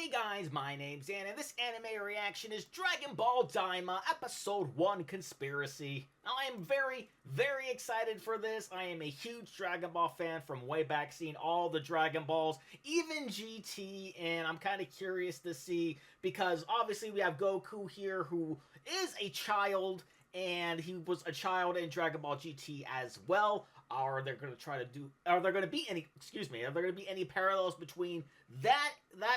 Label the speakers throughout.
Speaker 1: Hey guys, my name's Ann, and this anime reaction is Dragon Ball Daima Episode 1 Conspiracy. Now, I am very, very excited for this. I am a huge Dragon Ball fan from way back, seeing all the Dragon Balls, even GT, and I'm kind of curious to see, because obviously we have Goku here, who is a child, and he was a child in Dragon Ball GT as well. Are there going to be any parallels between that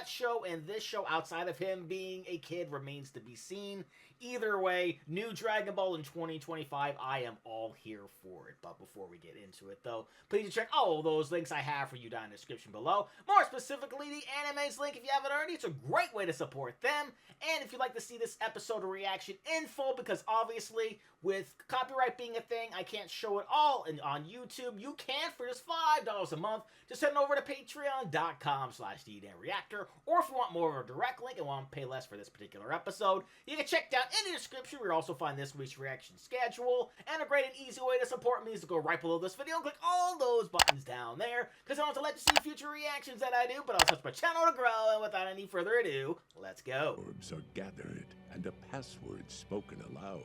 Speaker 1: show and this show outside of him being a kid remains to be seen. Either way, new Dragon Ball in 2025, I am all here for it. But before we get into it though, please check all those links I have for you down in the description below. More specifically, the anime's link if you haven't already. It's a great way to support them. And if you'd like to see this episode of reaction in full, because obviously with copyright being a thing, I can't show it all on YouTube. You can for just $5 a month. Just head over to patreon.com/DDanReactor. Or if you want more of a direct link and want to pay less for this particular episode, you can check down in the description where you also find this week's reaction schedule. And a great and easy way to support me is to go right below this video and click all those buttons down there, because I want to let you see future reactions that I do, but also helps my channel to grow. And without any further ado, let's go.
Speaker 2: Orbs are gathered and a password spoken aloud.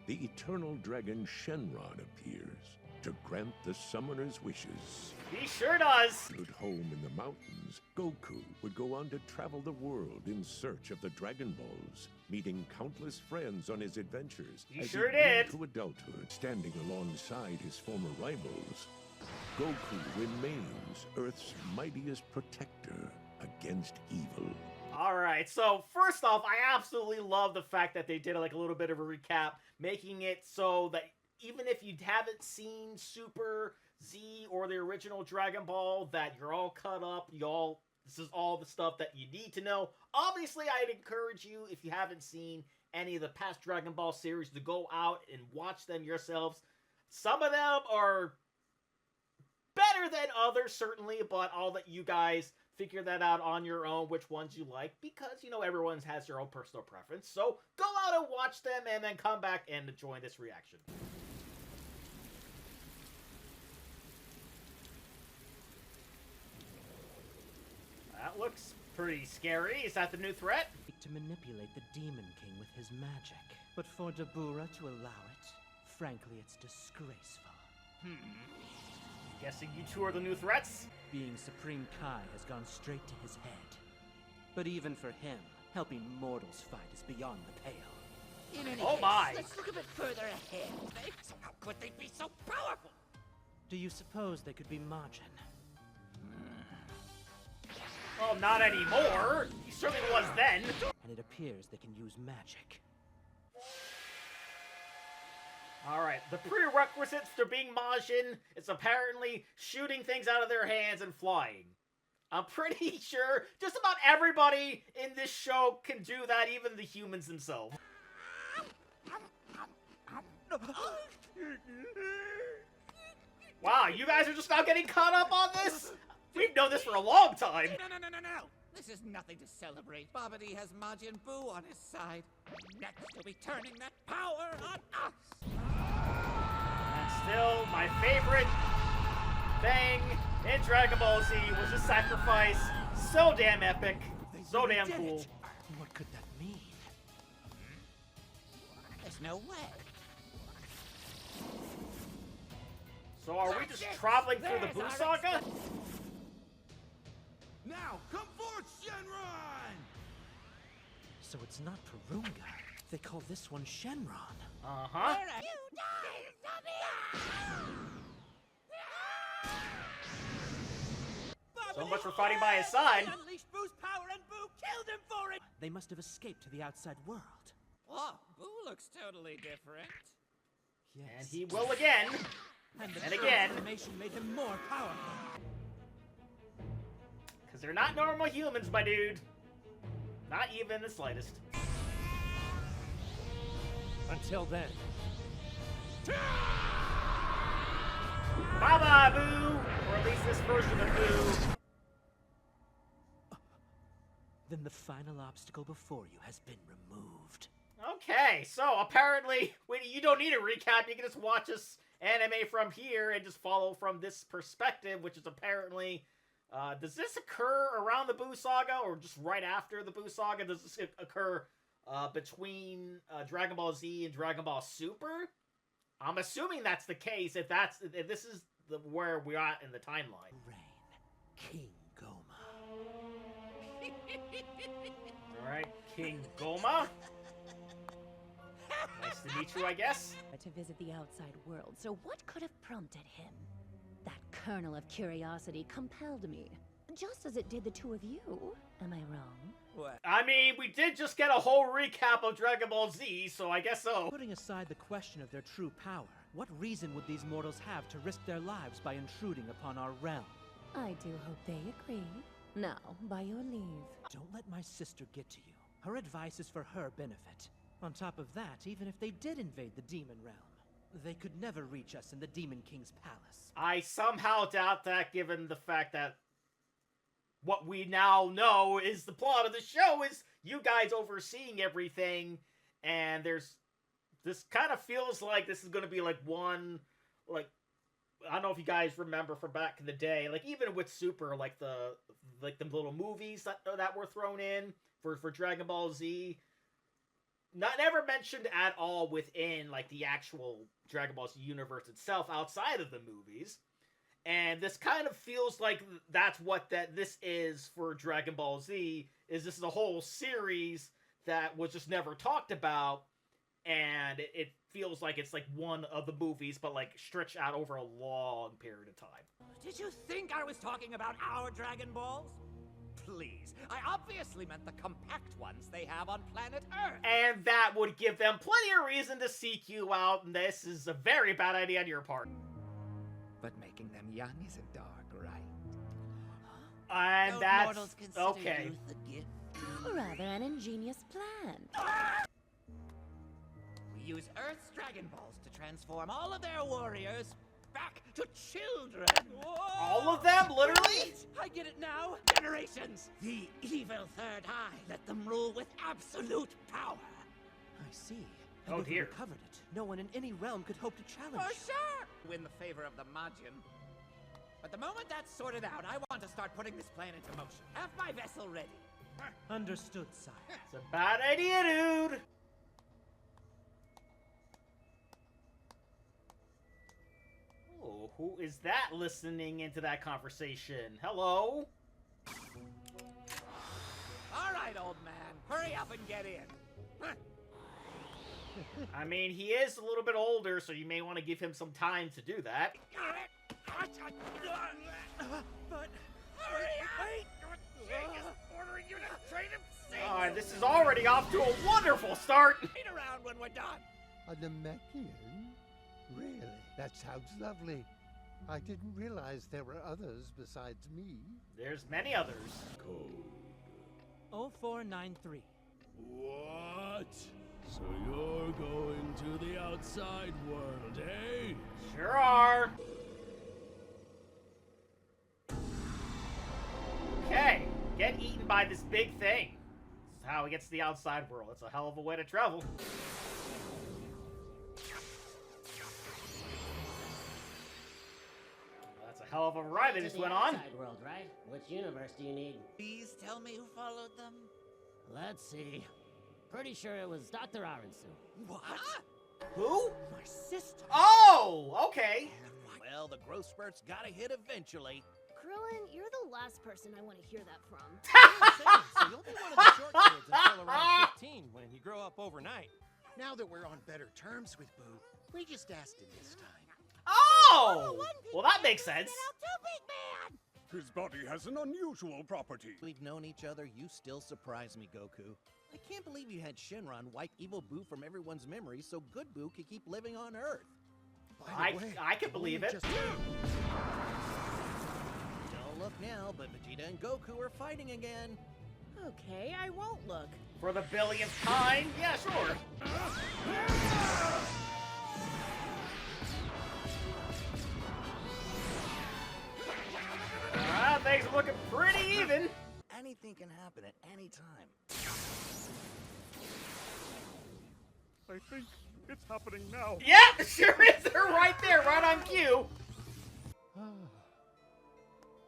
Speaker 2: The eternal dragon Shenron appears to grant the summoner's wishes.
Speaker 1: He sure does.
Speaker 2: At home in the mountains, Goku would go on to travel the world in search of the Dragon Balls, meeting countless friends on his adventures.
Speaker 1: He
Speaker 2: as
Speaker 1: sure
Speaker 2: he grew
Speaker 1: did.
Speaker 2: to adulthood, standing alongside his former rivals, Goku remains Earth's mightiest protector against evil.
Speaker 1: Alright, so first off, I absolutely love the fact that they did like a little bit of a recap, making it so that even if you haven't seen Super Z or the original Dragon Ball, that you're all caught up, this is all the stuff that you need to know. Obviously, I'd encourage you, if you haven't seen any of the past Dragon Ball series, to go out and watch them yourselves. Some of them are better than others, certainly, but I'll let you guys figure that out on your own, which ones you like, because, you know, everyone has their own personal preference. So go out and watch them, and then come back and join this reaction. That looks pretty scary. Is that the new threat?
Speaker 3: To manipulate the Demon King with his magic. But for Dabura to allow it, frankly, it's disgraceful.
Speaker 1: Guessing you two are the new threats?
Speaker 3: Being Supreme Kai has gone straight to his head. But even for him, helping mortals fight is beyond the pale.
Speaker 4: In any
Speaker 1: Oh
Speaker 4: case,
Speaker 1: my.
Speaker 4: let's look a bit further ahead. So how could they be so powerful?
Speaker 3: Do you suppose they could be Majin?
Speaker 1: Well, not anymore. He certainly was then.
Speaker 3: And it appears they can use magic.
Speaker 1: Alright, the prerequisites to being Majin is apparently shooting things out of their hands and flying. I'm pretty sure just about everybody in this show can do that, even the humans themselves. Wow, you guys are just now getting caught up on this? We've known this for a long time.
Speaker 4: No. This is nothing to celebrate. Babidi has Majin Buu on his side. Next, he'll be turning that power on us.
Speaker 1: And still, my favorite thing in Dragon Ball Z was the sacrifice. So damn epic. So damn cool.
Speaker 3: What could that mean?
Speaker 4: There's no way.
Speaker 1: So are we just traveling through the Buu saga?
Speaker 5: Now, come forth, Shenron!
Speaker 3: So it's not Purunga. They call this one Shenron.
Speaker 1: Uh-huh.
Speaker 4: You die,
Speaker 1: So much for fighting by his side.
Speaker 4: Unleashed Buu's power and Buu killed him for it!
Speaker 3: They must have escaped to the outside world.
Speaker 4: Oh, Buu looks totally different.
Speaker 3: Yes.
Speaker 1: And he will again.
Speaker 3: the
Speaker 1: and again.
Speaker 3: transformation made him more powerful.
Speaker 1: Because they're not normal humans, my dude. Not even the slightest.
Speaker 3: Until then.
Speaker 1: Bye-bye, Buu! Or at least this version of Buu.
Speaker 3: Then the final obstacle before you has been removed.
Speaker 1: Okay, so apparently you don't need a recap. You can just watch this anime from here and just follow from this perspective, which is apparently Does this occur around the Buu Saga, or just right after the Buu Saga? Does this occur between Dragon Ball Z and Dragon Ball Super? I'm assuming that's the case. If this is where we're at in the timeline.
Speaker 3: Reign, King Goma.
Speaker 1: All right, King Goma. Nice to meet you, I guess.
Speaker 6: To visit the outside world, so what could have prompted him? That kernel of curiosity compelled me, just as it did the two of you. Am I wrong?
Speaker 3: What?
Speaker 1: I mean, we did just get a whole recap of Dragon Ball Z, so I guess so.
Speaker 3: Putting aside the question of their true power, what reason would these mortals have to risk their lives by intruding upon our realm?
Speaker 6: I do hope they agree. Now, by your leave.
Speaker 3: Don't let my sister get to you. Her advice is for her benefit. On top of that, even if they did invade the demon realm, they could never reach us in the Demon King's palace.
Speaker 1: I somehow doubt that, given the fact that what we now know is the plot of the show is you guys overseeing everything, and this kind of feels like this is going to be like one, like, I don't know if you guys remember from back in the day, like even with Super, like the little movies that were thrown in for Dragon Ball Z, never mentioned at all within like the actual Dragon Ball Z universe itself outside of the movies. And this kind of feels like that's what this is for Dragon Ball Z, is this is a whole series that was just never talked about, and it feels like it's like one of the movies, but like stretched out over a long period of time.
Speaker 4: Did you think I was talking about our Dragon Balls? Please, I obviously meant the compact ones they have on planet Earth.
Speaker 1: And that would give them plenty of reason to seek you out, and this is a very bad idea on your part.
Speaker 4: But making them young isn't dark, right?
Speaker 1: And
Speaker 4: Don't
Speaker 1: that's
Speaker 4: mortals consider
Speaker 1: okay.
Speaker 4: youth a gift?
Speaker 6: Rather an ingenious plan.
Speaker 4: We use Earth's Dragon Balls to transform all of their warriors back to children.
Speaker 1: All of them, literally?
Speaker 4: I get it now. Generations. The evil third eye. Let them rule with absolute power.
Speaker 3: I see.
Speaker 1: Oh,
Speaker 3: And if we
Speaker 1: dear.
Speaker 3: recovered it, no one in any realm could hope to challenge.
Speaker 4: For sure. Win the favor of the Majin. But the moment that's sorted out, I want to start putting this plan into motion. Have my vessel ready.
Speaker 3: Understood, sire.
Speaker 1: It's a bad idea, dude. Oh, who is that listening into that conversation? Hello?
Speaker 4: All right, old man. Hurry up and get in.
Speaker 1: I mean, he is a little bit older, so you may want to give him some time to do that.
Speaker 4: But hurry up! Jake is ordering you to trade him safe.
Speaker 1: This is already off to a wonderful start.
Speaker 4: Wait around when we're done.
Speaker 7: A Namekian? Really? That sounds lovely. I didn't realize there were others besides me.
Speaker 1: There's many others.
Speaker 2: Code.
Speaker 3: 0493.
Speaker 2: What? So you're going to the outside world, eh?
Speaker 1: Sure are. Okay, get eaten by this big thing. This is how he gets to the outside world. It's a hell of a way to travel. That's a hell of a ride they just went on.
Speaker 8: Outside world, right? Which universe do you need?
Speaker 4: Please tell me who followed them.
Speaker 8: Let's see. Pretty sure it was Dr. Aransu.
Speaker 4: What?
Speaker 1: Who?
Speaker 3: My sister.
Speaker 1: Oh, okay.
Speaker 9: Well, the growth spurt's gotta hit eventually.
Speaker 10: Krillin, you're the last person I want to hear that from.
Speaker 9: So you'll be one of the short kids until around 15 when you grow up overnight. Now that we're on better terms with Boo, we just asked him this time.
Speaker 1: Oh! Well, that makes sense.
Speaker 5: His body has an unusual property.
Speaker 9: We've known each other, you still surprise me, Goku. I can't believe you had Shenron wipe evil Boo from everyone's memory so good Boo could keep living on Earth.
Speaker 1: I can believe it.
Speaker 9: Don't look now, but Vegeta and Goku are fighting again.
Speaker 10: Okay, I won't look.
Speaker 1: For the billionth time? Yeah, sure. Things are looking pretty even.
Speaker 9: Anything can happen at any time.
Speaker 5: I think it's happening now.
Speaker 1: Yeah, sure is. They're right there, right on cue.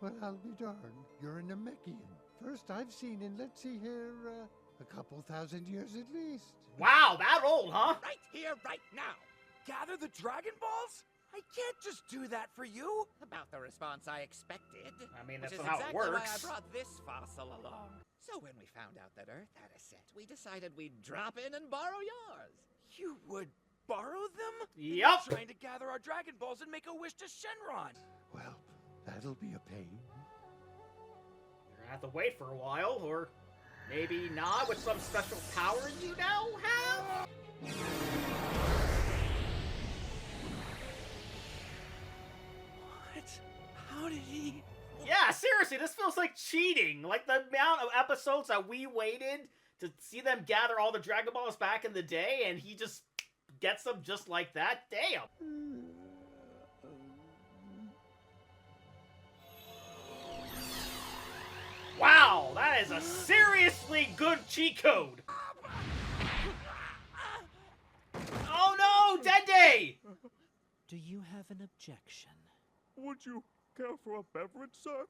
Speaker 7: Well, I'll be darned. You're a Namekian. First I've seen in, let's see here, a couple thousand years at least.
Speaker 1: Wow, that old, huh?
Speaker 4: Right here, right now.
Speaker 9: Gather the Dragon Balls? I can't just do that for you.
Speaker 4: About the response I expected.
Speaker 1: I mean,
Speaker 4: which
Speaker 1: that's
Speaker 4: is
Speaker 1: not how
Speaker 4: exactly
Speaker 1: it
Speaker 4: why I
Speaker 1: works.
Speaker 4: brought this fossil along. So when we found out that Earth had a set, we decided we'd drop in and borrow yours.
Speaker 9: You would borrow them?
Speaker 1: Yup.
Speaker 9: Trying to gather our Dragon Balls and make a wish to Shenron.
Speaker 7: Well, that'll be a pain.
Speaker 1: You're gonna have to wait for a while, or maybe not with some special power you now have?
Speaker 9: What? How did he...
Speaker 1: Yeah, seriously, this feels like cheating. Like the amount of episodes that we waited to see them gather all the Dragon Balls back in the day, and he just gets them just like that? Damn. Wow, that is a seriously good cheat code. Oh no, Dende!
Speaker 3: Do you have an objection?
Speaker 5: Would you care for a beverage, sir?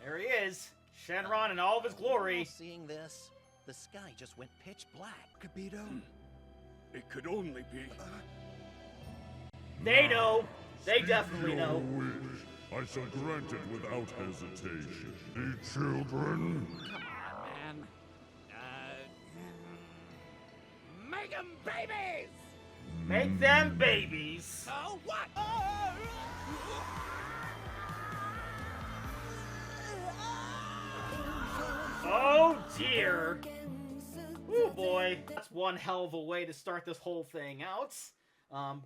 Speaker 1: There he is, Shenron in all of his glory.
Speaker 9: Seeing this, the sky just went pitch black. Kibito?
Speaker 5: It could only be.
Speaker 1: They know. They definitely
Speaker 5: Your
Speaker 1: know.
Speaker 5: wish. I shall grant it without hesitation. The children.
Speaker 4: Come on, man. Make them babies!
Speaker 1: Make them babies.
Speaker 4: So what?
Speaker 1: Oh dear. Oh boy. That's one hell of a way to start this whole thing out.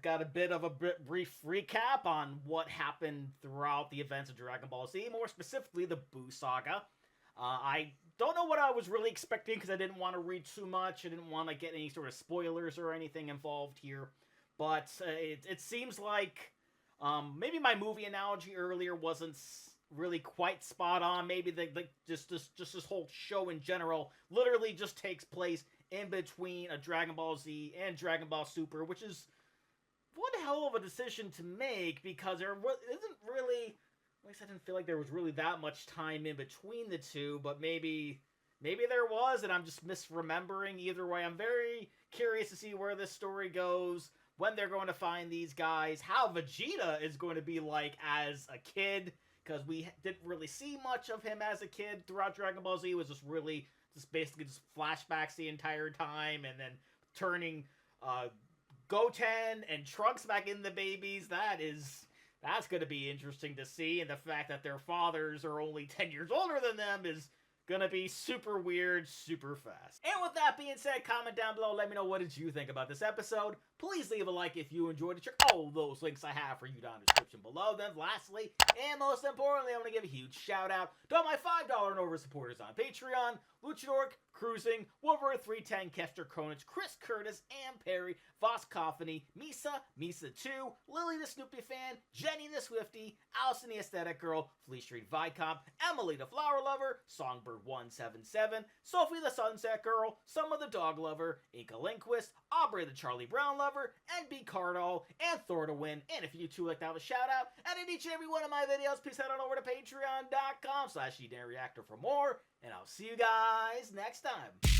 Speaker 1: Got a bit of a brief recap on what happened throughout the events of Dragon Ball Z, more specifically the Buu Saga. I don't know what I was really expecting because I didn't want to read too much. I didn't want to get any sort of spoilers or anything involved here. But it seems like maybe my movie analogy earlier wasn't really quite spot on. Maybe just this whole show in general literally just takes place in between a Dragon Ball Z and Dragon Ball Super, which is one hell of a decision to make because there isn't really... At least I didn't feel like there was really that much time in between the two, but maybe there was, and I'm just misremembering. Either way, I'm very curious to see where this story goes, when they're going to find these guys, how Vegeta is going to be like as a kid, because we didn't really see much of him as a kid throughout Dragon Ball Z. It was just basically flashbacks the entire time, and then turning Goten and Trunks back into babies. That's going to be interesting to see, and the fact that their fathers are only 10 years older than them is going to be super weird, super fast. And with that being said, comment down below, let me know what did you think about this episode. Please leave a like if you enjoyed it. Check all those links I have for you down in the description below. Then lastly, and most importantly, I want to give a huge shout out to all my $5 and over supporters on Patreon: Luchador, Cruising, Wolverine 310, Kester Kronich, Chris Curtis, Ann Perry, Voss Coffany, Misa2, Lily the Snoopy Fan, Jenny the Swifty, Allison the Aesthetic Girl, Fleet Street Vicomp, Emily the Flower Lover, Songbird 177, Sophie the Sunset Girl, Summer the Dog Lover, Inca Linquist, Aubrey the Charlie Brown Lover, NB Cardall, and Thor to Win. And if you too like to have a shout out, and in each and every one of my videos, please head on over to patreon.com/Reactor for more. And I'll see you guys next time.